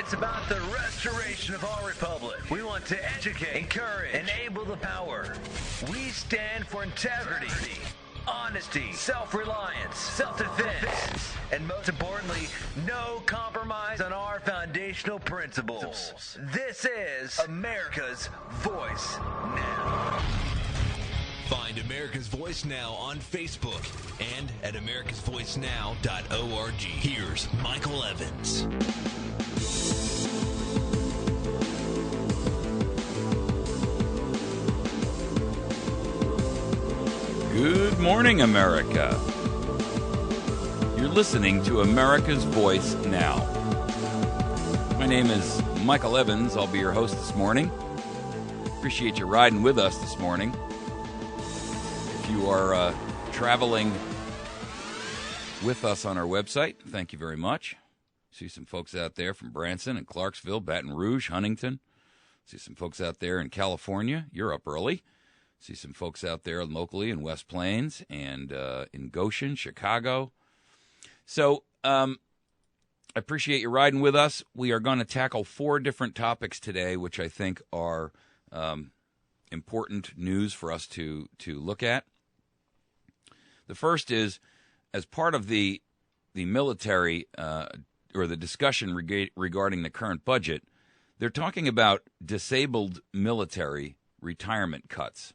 It's about the restoration of our republic. We want to educate, encourage, enable the power. We stand for integrity, honesty, self-reliance, self-defense, and most importantly, no compromise on our foundational principles. This is America's Voice Now. Find America's Voice Now on Facebook and at americasvoicenow.org. Here's Michael Evans. Good morning, America. You're listening to America's Voice Now. My name is Michael Evans. I'll be your host this morning. Appreciate you riding with us this morning. If you are traveling with us on our website, thank you very much. See some folks out there from Branson and Clarksville, Baton Rouge, Huntington. See some folks out there in California. You're up early. See some folks out there locally in West Plains and in Goshen, Chicago. So I appreciate you riding with us. We are going to tackle 4 different topics today, which I think are important news for us to look at. The first is, as part of the military or the discussion regarding the current budget, they're talking about disabled military retirement cuts.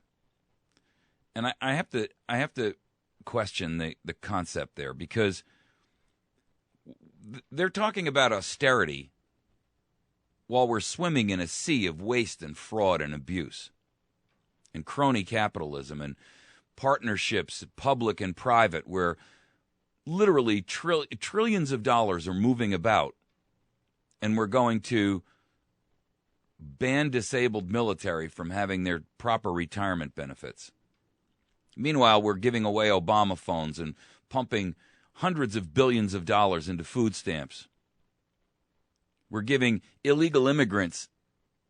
And I have to question the concept there, because they're talking about austerity while we're swimming in a sea of waste and fraud and abuse and crony capitalism and partnerships, public and private, where literally trillions of dollars are moving about, and we're going to ban disabled military from having their proper retirement benefits. Meanwhile, we're giving away Obama phones and pumping hundreds of billions of dollars into food stamps. We're giving illegal immigrants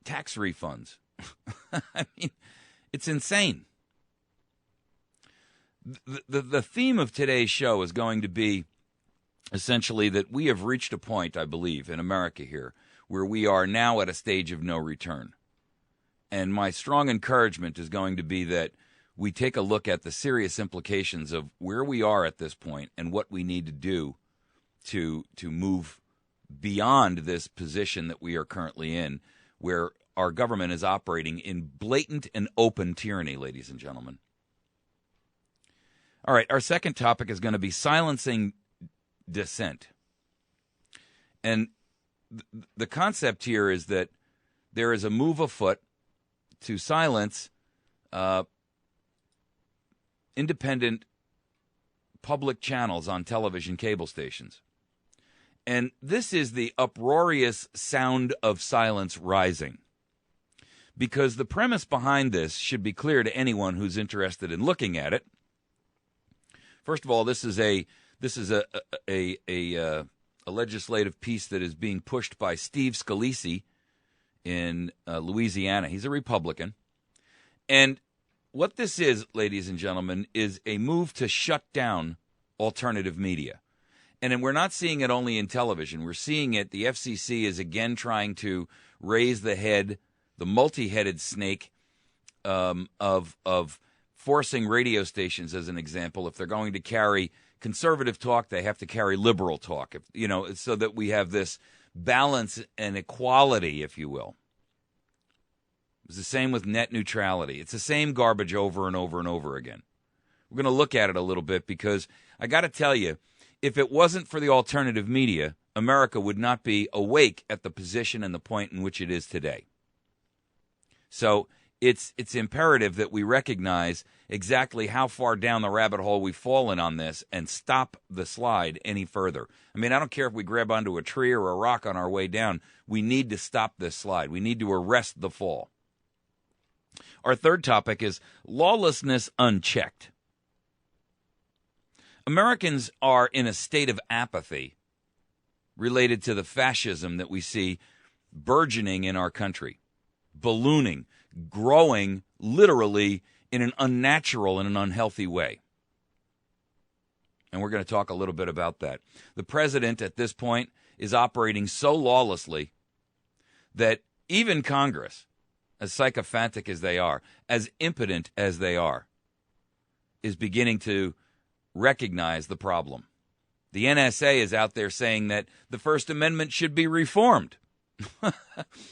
tax refunds. I mean, it's insane. The theme of today's show is going to be essentially that we have reached a point, I believe, in America here, where we are now at a stage of no return. And my strong encouragement is going to be that we take a look at the serious implications of where we are at this point and what we need to do to move beyond this position that we are currently in, where our government is operating in blatant and open tyranny, ladies and gentlemen. All right, our second topic is going to be silencing dissent. And the concept here is that there is a move afoot to silence independent public channels on television cable stations. And this is the uproarious sound of silence rising. Because the premise behind this should be clear to anyone who's interested in looking at it. First of all, this is a legislative piece that is being pushed by Steve Scalise in Louisiana. He's a Republican. And what this is, ladies and gentlemen, is a move to shut down alternative media. And we're not seeing it only in television. We're seeing it. The FCC is again trying to raise the multi-headed snake of forcing radio stations, as an example. If they're going to carry conservative talk, they have to carry liberal talk, so that we have this balance and equality, if you will. It's the same with net neutrality. It's the same garbage over and over and over again. We're going to look at it a little bit, because I got to tell you, if it wasn't for the alternative media, America would not be awake at the position and the point in which it is today. So it's imperative that we recognize exactly how far down the rabbit hole we've fallen on this and stop the slide any further. I mean, I don't care if we grab onto a tree or a rock on our way down. We need to stop this slide. We need to arrest the fall. Our third topic is lawlessness unchecked. Americans are in a state of apathy related to the fascism that we see burgeoning in our country, ballooning, growing literally in an unnatural and an unhealthy way. And we're going to talk a little bit about that. The president at this point is operating so lawlessly that even Congress, as sycophantic as they are, as impotent as they are, is beginning to recognize the problem. The NSA is out there saying that the First Amendment should be reformed.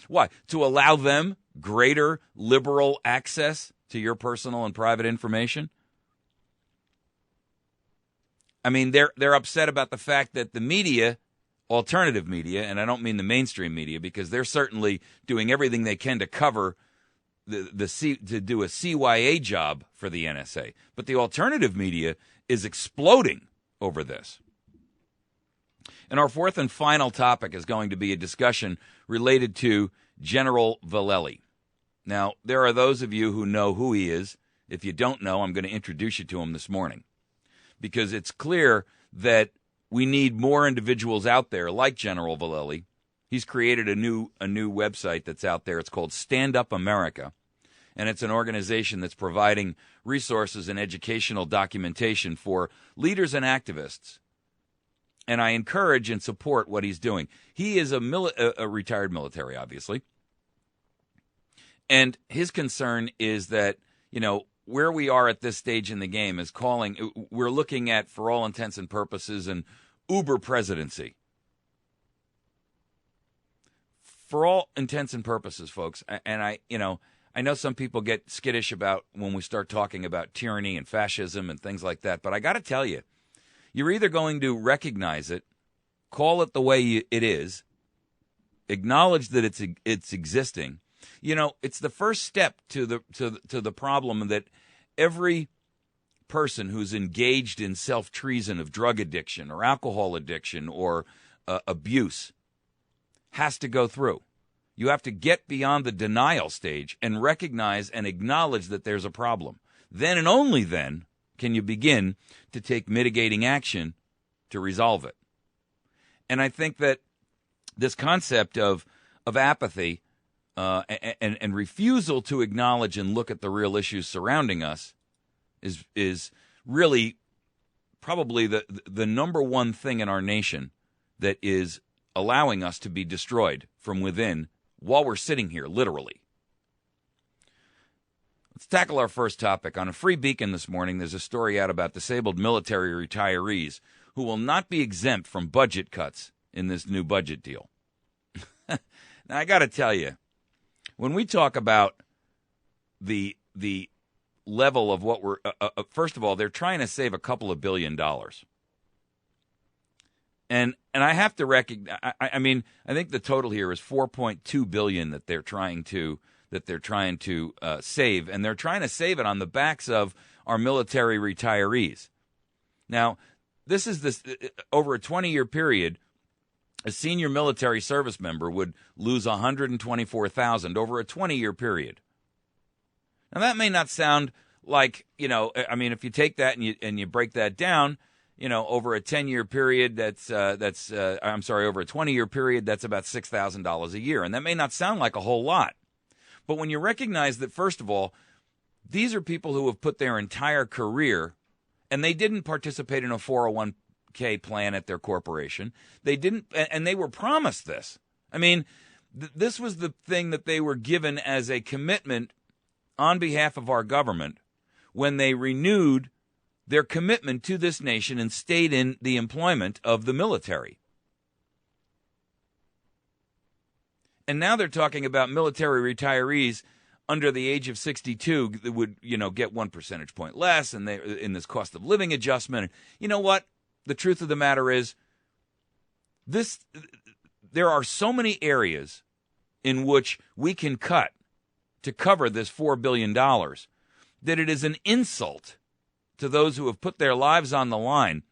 Why? To allow them greater liberal access to your personal and private information? I mean, they're upset about the fact that the media, alternative media, and I don't mean the mainstream media, because they're certainly doing everything they can to cover to do a CYA job for the NSA. But the alternative media is exploding over this. And our fourth and final topic is going to be a discussion related to General Vallely. Now, there are those of you who know who he is. If you don't know, I'm going to introduce you to him this morning, because it's clear that we need more individuals out there like General Vallely. He's created a new website that's out there. It's called Stand Up America, and it's an organization that's providing resources and educational documentation for leaders and activists. And I encourage and support what he's doing. He is a retired military, obviously. And his concern is that, where we are at this stage in the game is we're looking at, for all intents and purposes, an uber presidency. For all intents and purposes, folks, and I know some people get skittish about when we start talking about tyranny and fascism and things like that, but I got to tell you, you're either going to recognize it, call it the way it is, acknowledge that it's existing. It's the first step to the problem that every person who's engaged in self-treason of drug addiction or alcohol addiction or abuse has to go through. You have to get beyond the denial stage and recognize and acknowledge that there's a problem. Then and only then can you begin to take mitigating action to resolve it. And I think that this concept of apathy and refusal to acknowledge and look at the real issues surrounding us is really probably the number one thing in our nation that is allowing us to be destroyed from within while we're sitting here, literally. Let's tackle our first topic. On a Free Beacon this morning, there's a story out about disabled military retirees who will not be exempt from budget cuts in this new budget deal. Now, I got to tell you, when we talk about the level of what we're first of all, they're trying to save a couple of $2 billion. And I have to recognize, I mean, I think the total here is $4.2 billion that they're trying to save, and they're trying to save it on the backs of our military retirees. Now, this is over a 20-year period. A senior military service member would lose $124,000 over a 20-year period. Now, that may not sound like, I mean, if you take that and you break that down, over a 10-year period, over a 20-year period, that's about $6,000 a year. And that may not sound like a whole lot. But when you recognize that, first of all, these are people who have put their entire career, and they didn't participate in a 401k plan at their corporation. They didn't, and they were promised this. I mean, this was the thing that they were given as a commitment on behalf of our government when they renewed their commitment to this nation and stayed in the employment of the military. And now they're talking about military retirees under the age of 62 that would, get 1 percentage point less, and they in this cost of living adjustment. And you know what? The truth of the matter is, there are so many areas in which we can cut to cover this $4 billion that it is an insult to those who have put their lives on the line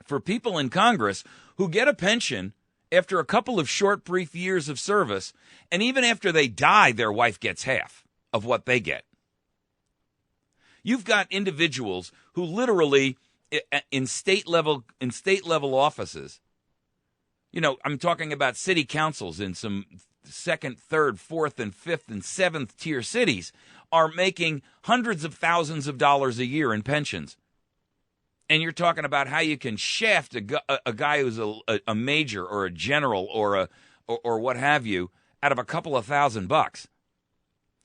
for people in Congress who get a pension after a couple of short, brief years of service, and even after they die, their wife gets half of what they get. You've got individuals who literally, in state level offices, I'm talking about city councils in some second, third, fourth, and fifth, and seventh tier cities, are making hundreds of thousands of dollars a year in pensions. And you're talking about how you can shaft a guy who's a major or a general or what have you out of a couple of $1,000.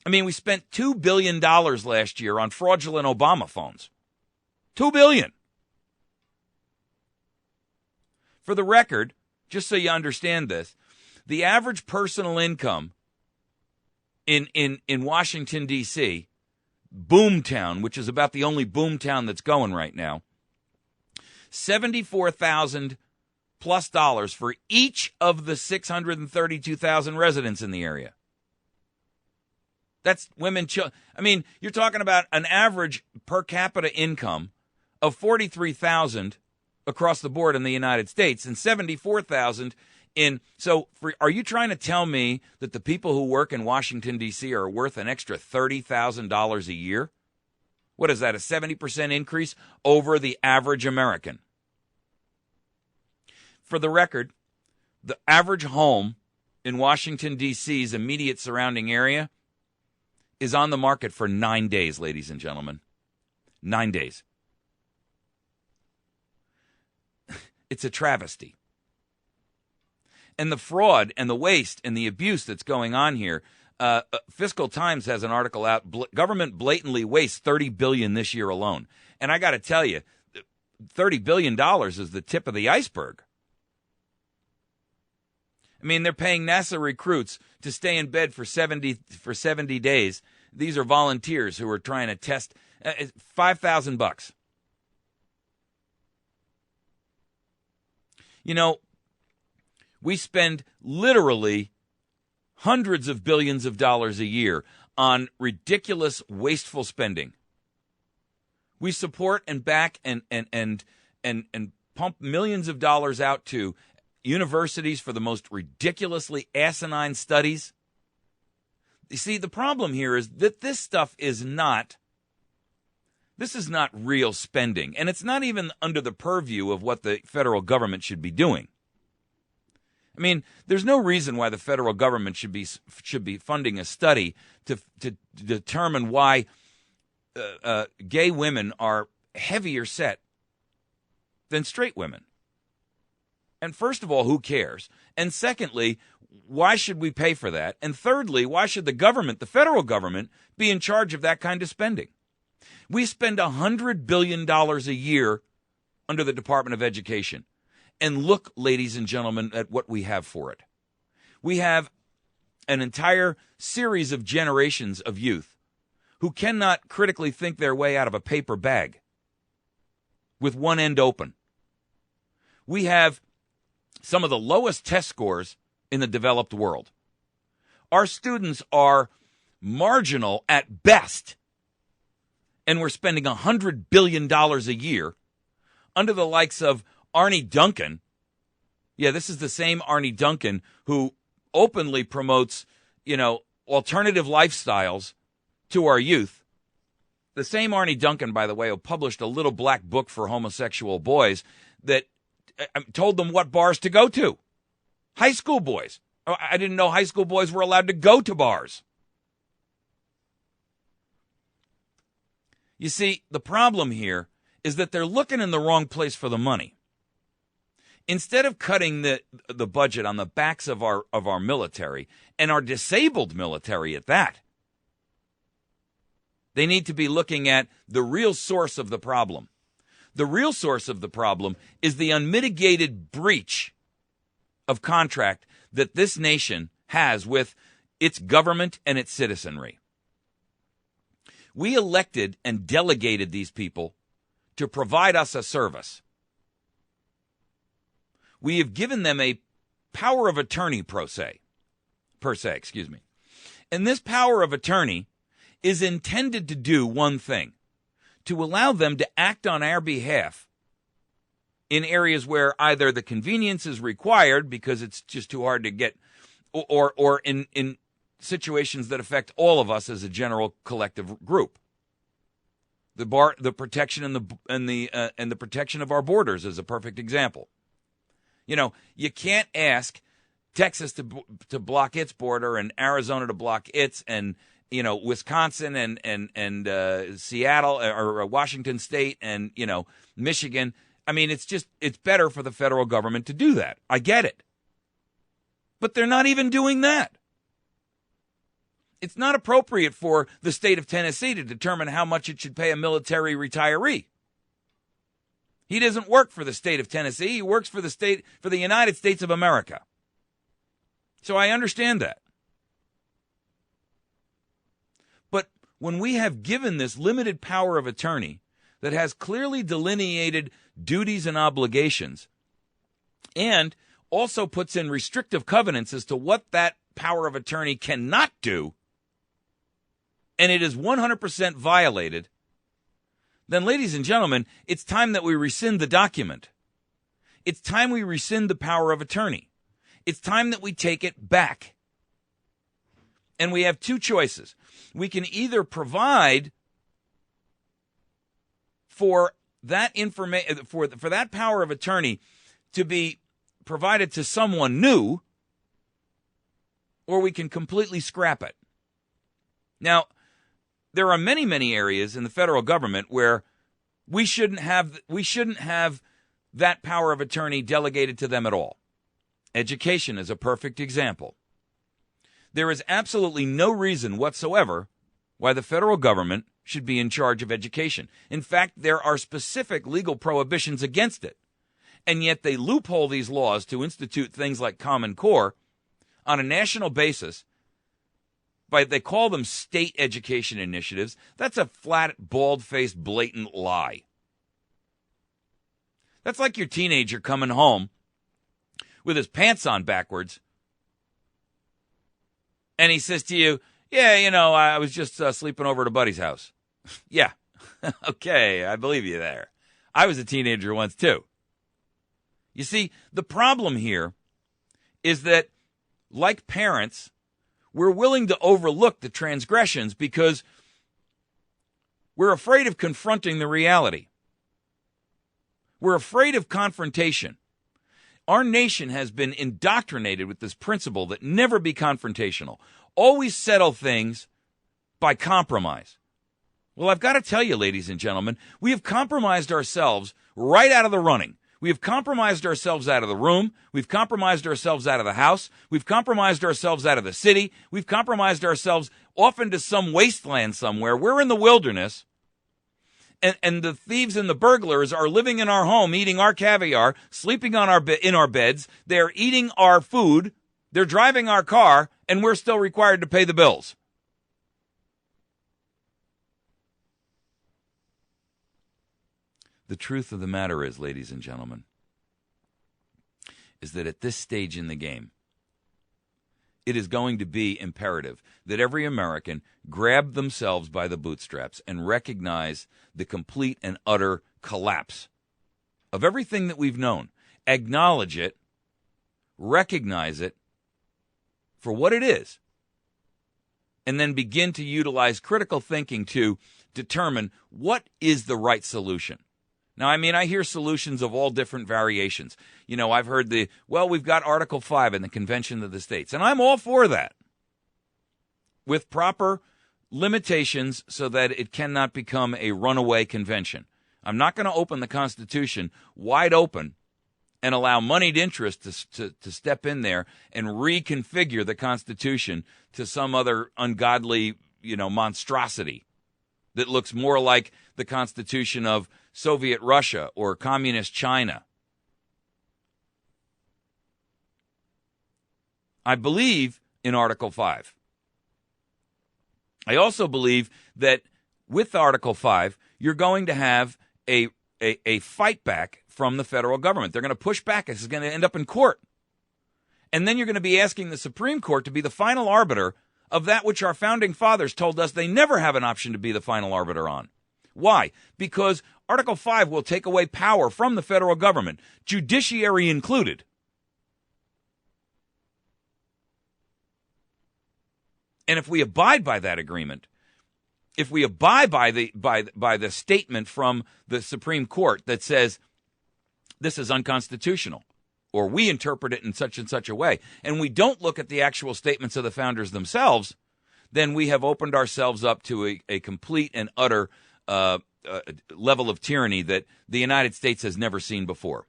I mean, we spent $2 billion last year on fraudulent Obama phones. $2 billion. For the record, just so you understand this, the average personal income in Washington, D.C., boomtown, which is about the only boomtown that's going right now, $74,000 plus for each of the 632,000 residents in the area. That's women, children. I mean, you're talking about an average per capita income of $43,000 across the board in the United States and $74,000 in. So are you trying to tell me that the people who work in Washington, D.C. are worth an extra $30,000 a year? What is that, a 70% increase over the average American? For the record, the average home in Washington, D.C.'s immediate surrounding area is on the market for 9 days, ladies and gentlemen. 9 days. It's a travesty. And the fraud and the waste and the abuse that's going on here, Fiscal Times has an article out, government blatantly wastes $30 billion this year alone. And I got to tell you, $30 billion is the tip of the iceberg. I mean, they're paying NASA recruits to stay in bed for 70 days. These are volunteers who are trying to test $5,000. You know, we spend literally hundreds of billions of dollars a year on ridiculous, wasteful spending. We support and back and pump millions of dollars out to universities for the most ridiculously asinine studies. You see, the problem here is that this stuff is not real spending, and it's not even under the purview of what the federal government should be doing. I mean, there's no reason why the federal government should be funding a study to determine why gay women are heavier set than straight women. And first of all, who cares? And secondly, why should we pay for that? And thirdly, why should the government, the federal government, be in charge of that kind of spending? We spend $100 billion a year under the Department of Education. And look, ladies and gentlemen, at what we have for it. We have an entire series of generations of youth who cannot critically think their way out of a paper bag with one end open. We have some of the lowest test scores in the developed world. Our students are marginal at best, and we're spending $100 billion a year under the likes of Arnie Duncan. Yeah, this is the same Arnie Duncan who openly promotes, alternative lifestyles to our youth. The same Arnie Duncan, by the way, who published a little black book for homosexual boys that told them what bars to go to. High school boys. I didn't know high school boys were allowed to go to bars. You see, the problem here is that they're looking in the wrong place for the money. Instead of cutting the budget on the backs of our military, and our disabled military at that, they need to be looking at the real source of the problem. The real source of the problem is the unmitigated breach of contract that this nation has with its government and its citizenry. We elected and delegated these people to provide us a service. We have given them a power of attorney per se. And this power of attorney is intended to do one thing: to allow them to act on our behalf in areas where either the convenience is required because it's just too hard to get, or in situations that affect all of us as a general collective group. The protection and the protection of our borders is a perfect example. You can't ask Texas to block its border and Arizona to block its, and Wisconsin and Seattle or Washington State and Michigan. I mean, it's better for the federal government to do that. I get it. But they're not even doing that. It's not appropriate for the state of Tennessee to determine how much it should pay a military retiree. He doesn't work for the state of Tennessee. He works for the United States of America. So I understand that. But when we have given this limited power of attorney that has clearly delineated duties and obligations, and also puts in restrictive covenants as to what that power of attorney cannot do, and it is 100% violated, then, ladies and gentlemen, it's time that we rescind the document. It's time we rescind the power of attorney. It's time that we take it back. And we have two choices. We can either provide for that information, for that power of attorney to be provided to someone new, or we can completely scrap it. Now, there are many, many areas in the federal government where we shouldn't have that power of attorney delegated to them at all. Education is a perfect example. There is absolutely no reason whatsoever why the federal government should be in charge of education. In fact, there are specific legal prohibitions against it. And yet they loophole these laws to institute things like Common Core on a national basis. They call them state education initiatives. That's a flat, bald-faced, blatant lie. That's like your teenager coming home with his pants on backwards, and he says to you, yeah, I was just sleeping over at a buddy's house. Yeah, okay, I believe you there. I was a teenager once, too. You see, the problem here is that, like parents, we're willing to overlook the transgressions because we're afraid of confronting the reality. We're afraid of confrontation. Our nation has been indoctrinated with this principle that never be confrontational. Always settle things by compromise. Well, I've got to tell you, ladies and gentlemen, we have compromised ourselves right out of the running. We have compromised ourselves out of the room. We've compromised ourselves out of the house. We've compromised ourselves out of the city. We've compromised ourselves off into some wasteland somewhere. We're in the wilderness, and the thieves and the burglars are living in our home, eating our caviar, sleeping in our beds. They're eating our food. They're driving our car, and we're still required to pay the bills. The truth of the matter is, ladies and gentlemen, is that at this stage in the game, it is going to be imperative that every American grab themselves by the bootstraps and recognize the complete and utter collapse of everything that we've known. Acknowledge it, recognize it for what it is, and then begin to utilize critical thinking to determine what is the right solution. Now, I hear solutions of all different variations. I've heard we've got Article 5 in the Convention of the States, and I'm all for that, with proper limitations so that it cannot become a runaway convention. I'm not going to open the Constitution wide open and allow moneyed interests to step in there and reconfigure the Constitution to some other ungodly, monstrosity that looks more like the Constitution of Soviet Russia or Communist China. I believe in Article 5. I also believe that with Article 5, you're going to have a fight back from the federal government. They're going to push back. This is going to end up in court. And then you're going to be asking the Supreme Court to be the final arbiter of that which our founding fathers told us they never have an option to be the final arbiter on. Why? Because Article 5 will take away power from the federal government, judiciary included. And if we abide by that agreement, if we abide by the statement from the Supreme Court that says this is unconstitutional, or we interpret it in such and such a way, and we don't look at the actual statements of the founders themselves, then we have opened ourselves up to a complete and utter level of tyranny that the United States has never seen before.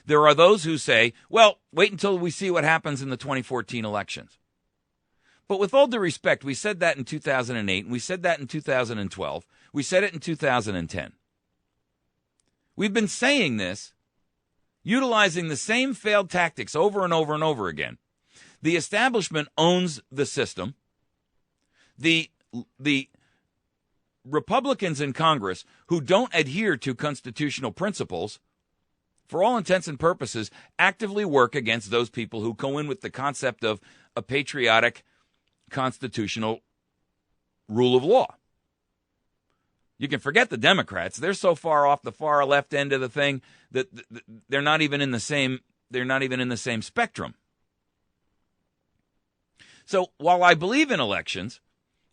There are those who say, well, wait until we see what happens in the 2014 elections. But with all due respect, we said that in 2008, and we said that in 2012. We said it in 2010. We've been saying this, utilizing the same failed tactics over and over and over again. The establishment owns the system. The Republicans in Congress who don't adhere to constitutional principles, for all intents and purposes, actively work against those people who go in with the concept of a patriotic constitutional rule of law. You can forget the Democrats. They're so far off the far left end of the thing that they're not even in the same spectrum. So while I believe in elections,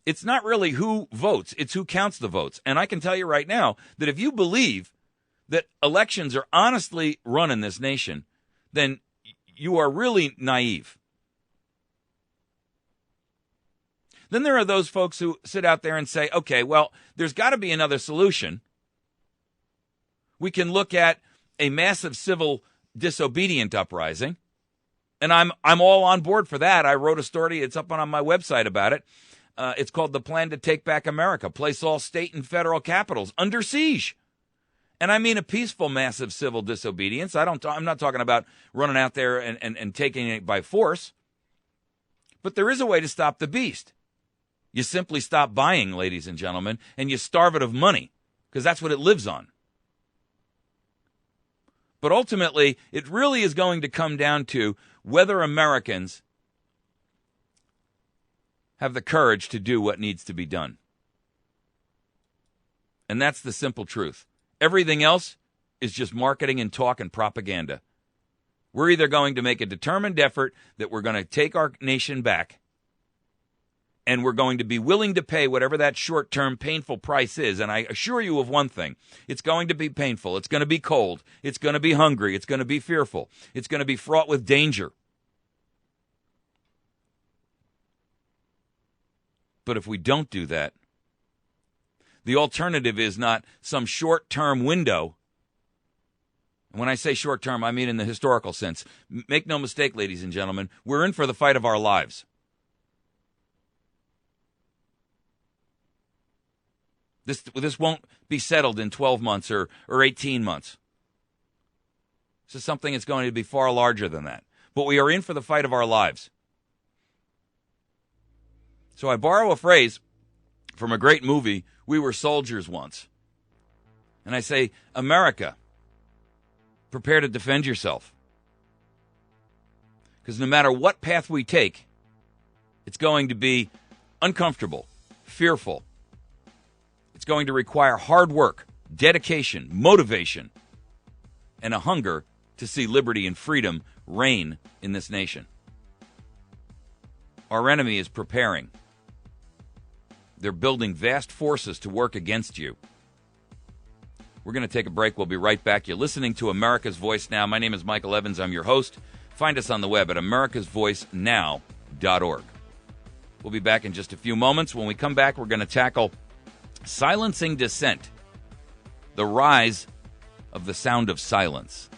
it's not really who votes, it's who counts the votes. And I can tell you right now that if you believe that elections are honestly run in this nation, then you are really naive. Then there are those folks who sit out there and say, okay, well, there's got to be another solution. We can look at a massive civil disobedient uprising. And I'm all on board for that. I wrote a story. It's up on my website about it. It's called The Plan to Take Back America. Place all state and federal capitals under siege. And I mean a peaceful, massive civil disobedience. I'm not talking about running out there and taking it by force. But there is a way to stop the beast. You simply stop buying, ladies and gentlemen, and you starve it of money, because that's what it lives on. But ultimately, it really is going to come down to whether Americans have the courage to do what needs to be done. And that's the simple truth. Everything else is just marketing and talk and propaganda. We're either going to make a determined effort that we're going to take our nation back, and we're going to be willing to pay whatever that short-term painful price is. And I assure you of one thing. It's going to be painful. It's going to be cold. It's going to be hungry. It's going to be fearful. It's going to be fraught with danger. But if we don't do that, the alternative is not some short-term window. And when I say short-term, I mean in the historical sense. Make no mistake, ladies and gentlemen, we're in for the fight of our lives. This won't be settled in 12 months or 18 months. This is something that's going to be far larger than that. But we are in for the fight of our lives. So I borrow a phrase from a great movie, We Were Soldiers Once. And I say, America, prepare to defend yourself. Because no matter what path we take, it's going to be uncomfortable, fearful. It's going to require hard work, dedication, motivation, and a hunger to see liberty and freedom reign in this nation. Our enemy is preparing. They're building vast forces to work against you. We're going to take a break. We'll be right back. You're listening to America's Voice Now. My name is Michael Evans. I'm your host. Find us on the web at americasvoicenow.org. We'll be back in just a few moments. When we come back, we're going to tackle silencing dissent, the rise of the sound of silence.